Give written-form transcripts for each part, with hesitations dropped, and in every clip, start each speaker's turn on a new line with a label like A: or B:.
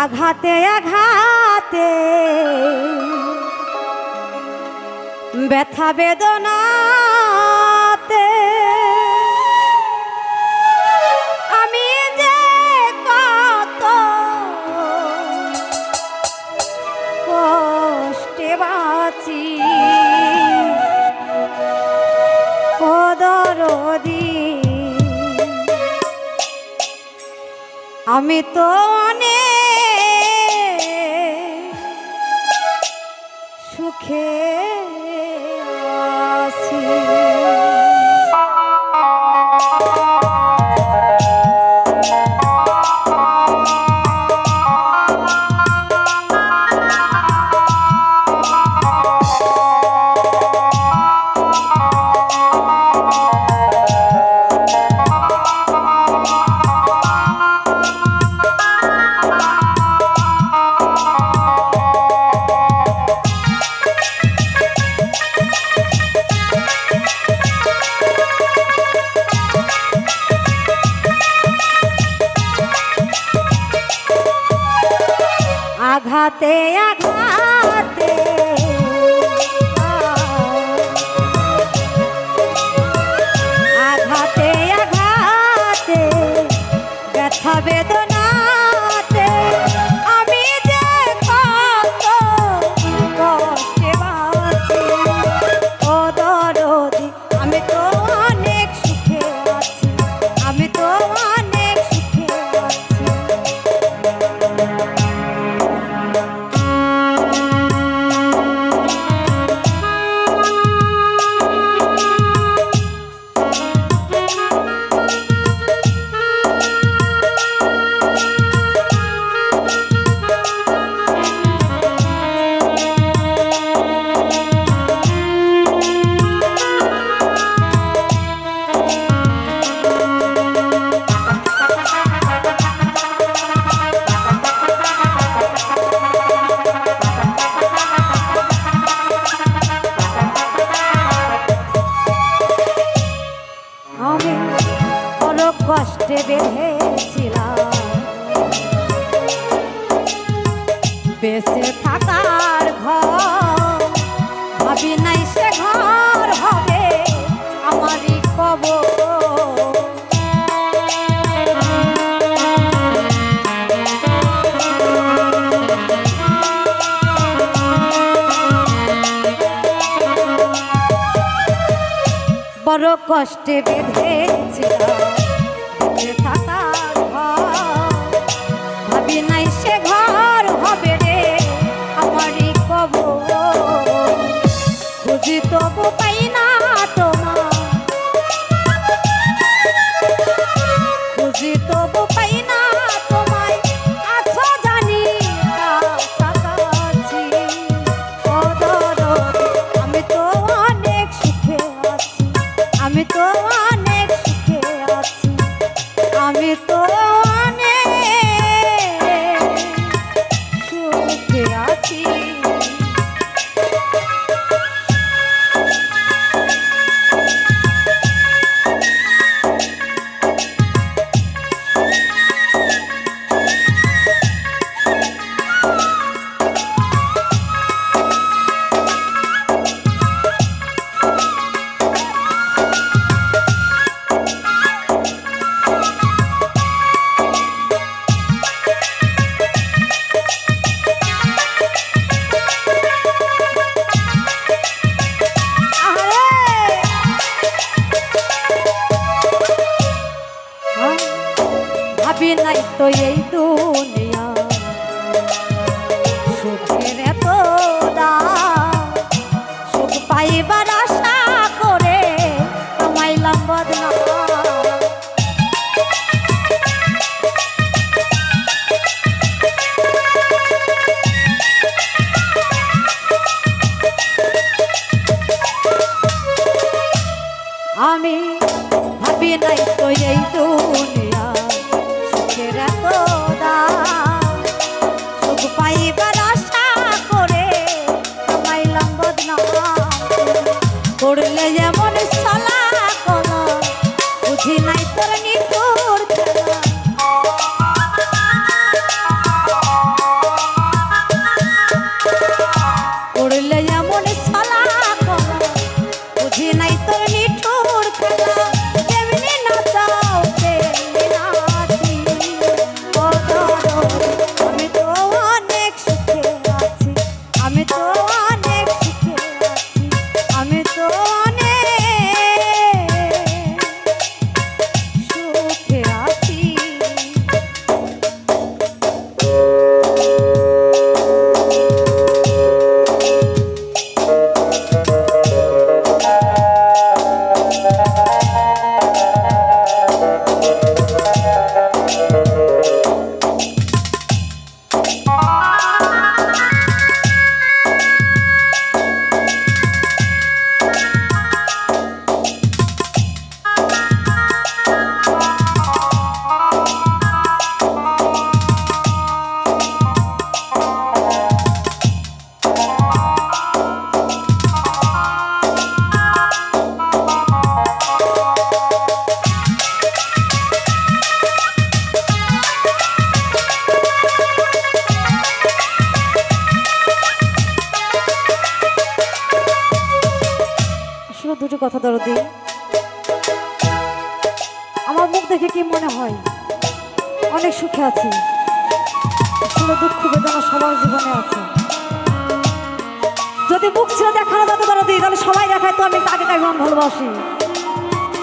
A: আঘাতে আঘাতে ব্যথা বেদনাতে আমি যে কত কষ্টে বাঁচি ও দরদি, আমি তো অনেক সুখে আছি। আঘাতে আঘাতে আঘাতে আঘাতে ব্যথা বেদনাতে আমি যে কত কষ্টে বাঁচি ও দরদি, আমি তো অনেক সুখে আছি, আমি তো অনেক সুখে আছি। কষ্টে বেঁধেছিলাম বেঁচে থাকার ঘর, ভাবি নাই সে ঘর হবে আমারই কবর। বড় কষ্টে বেঁধেছিলাম থাকার ঘর, ভাবি নাই সে ঘর হবে রে আমারই কবর। খুঁজি তবু পাই না তোমার, খুঁজি তবু পাই না তোমায়, আছো জানি কাছাকাছি ও দরদি, আমি তো অনেক সুখে আছি, আমি তো অনেক সুখে আছি, আমি তো অনেক সুখে আছি। ভাবি নাই তো এই দুনিয়া সুখের এত দাম, সুখ পাইবার আশা করে কামাইলাম বদনাম। আমি ভাবি নাই তো এই দুনিয়া সুখের এত দাম, আমার মুখ দেখে কি মনে হয় অনেক সুখে আছি। আসলে দুঃখ বেদনা সবার জীবনে আছে। যদি মুখ ছেড়ে দেখানো যেত তারা দিই, তাহলে সবাই দেখায় তো আমি তাকে কেমন ভালোবাসি।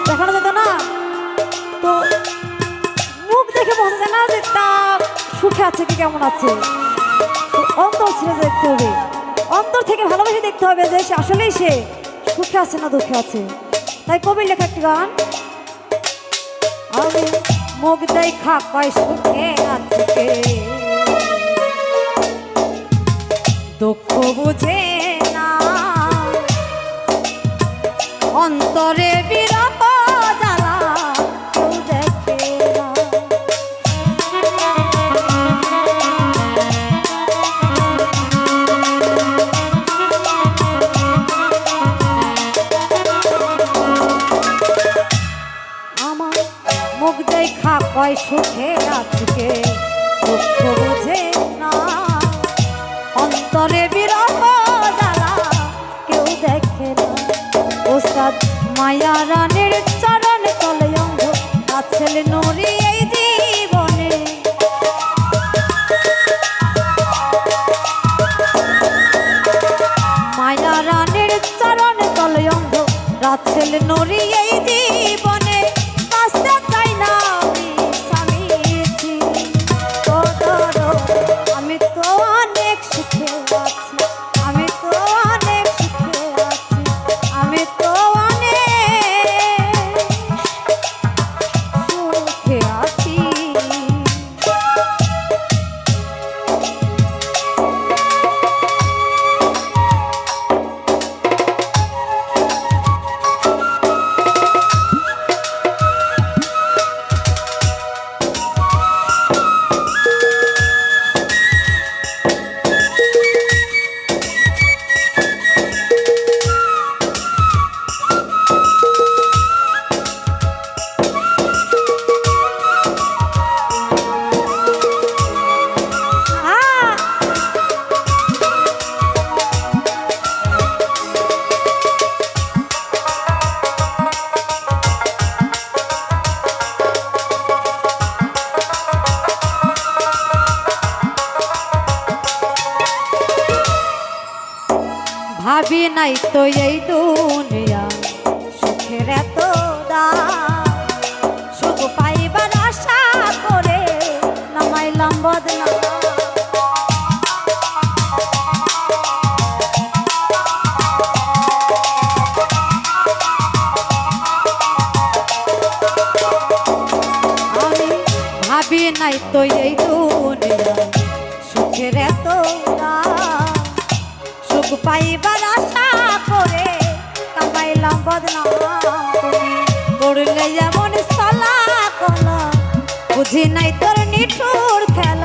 A: দেখানো যেত না, তো মুখ দেখে বোঝা যায় না যে তা সুখে আছে কি কেমন আছে। তো অন্তর ছেড়ে দেখতে হবে, অন্তর থেকে ভালোবেসে দেখতে হবে যে সে আসলেই সে সুখে আছে না দুঃখে আছে। তাই কবির লেখা একটি গান, আমি মুখ দেখা কয় সুখে আছে, দুঃখ বুঝে না, অন্তরে বিরহ জ্বালা কেউ দেখে না। আমার মুখ দেখা কয় সুখে আছে, দুঃখ বুঝে না, অন্তরে বিরহ জ্বালা কেউ দেখে না। ওস্তাদ মায়া রানের চরণ তলে অন্ধ আছেল নরি এই জীবনে, মায়া রানের চরণ তলে অন্ধ আছেল নরি এই জীবনে। বাঁচতে চাই না আমি স্বামীজি, আমি তো অনেক সুখে আছি, আমি তো অনেক সুখে আছি, আমি তো অনেক সুখে আছি। ভাবি নাই তো এই দুনিয়া সুখের এত দাম, সুখ পাইবার আশা করে নামাইলাম বদনাম। আমি ভাবি নাই তো এই দুনিয়া সুখের এত দাম, সুখ পাইবার আশা করে কামাইলাম বদনাম। তুমি করলে যেমন চলা কলা, বুঝি নাই তোর নিঠুর খেলা।